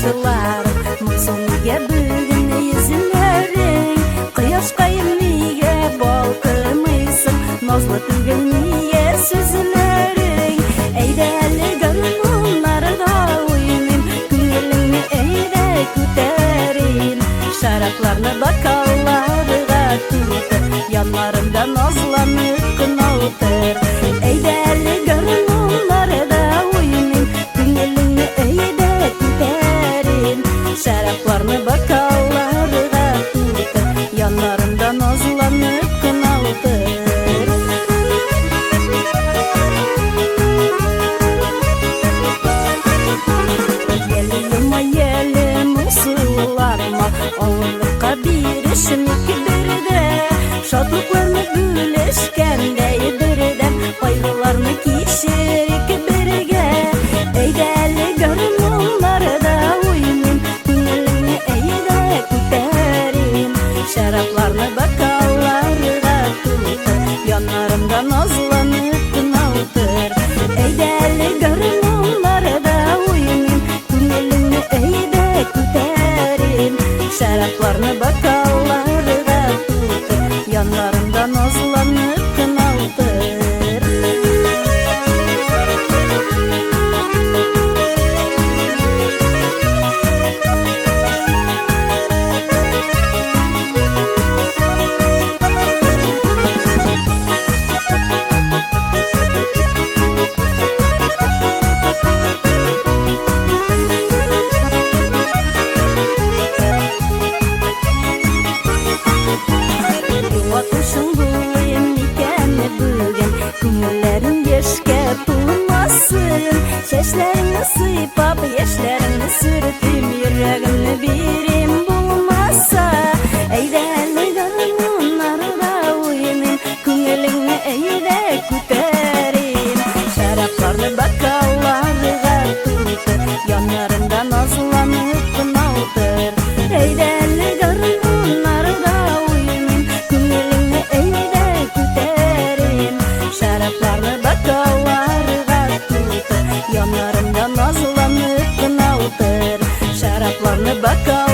karşılar. Mutsuzluğa bugün yüzünlerin, Kıyaşka niye balkımıysın, Nazlı tügül niye sözlerin. Eydeli gönlümlerde uyumin, Günelini eyle küterin. Şaraplarını bakallarga tutup, Yanlarında nazlanıp kınaltır. Eydeli gönlümlerde uyumin, Günelini eyle küterin. Şaraplarını bakallarga tutup, Yanlarında nazlanıp kınaltır. Ağırlıkka bir işimlik birde, Şadlıklarını güleşkende birden, Kaygılarını kişirik birge. Eydeli gönlümlerde uyumin, Günelini eyle küterin. Şaraplarını bakallarga tutup, Yanlarımda nazlanıp kınaltır. Eydeli gönlümlerde uyumin, Günelini eyle küterin. Şaraplarını bakallarga tutup, Yanlarında nazlanıp kınaltır. Günlerin yaşka bulmasın, Şeşlerini sıypap, yaşlarını sürtüm, Yüreğimni birim bulmasa. Eydeli gönlümlerde uyumin, Günelini eyle küterin. Şaraplarını bakallarga tutup, Yanlarında nazlanıp kınaltır. Eydeli gönlümlerde uyumin, Günelini eyle küterin. Şaraplarını bakallarga tutup, Yanlarında nazlanıp kınaltır. Şaraplarını bakallarga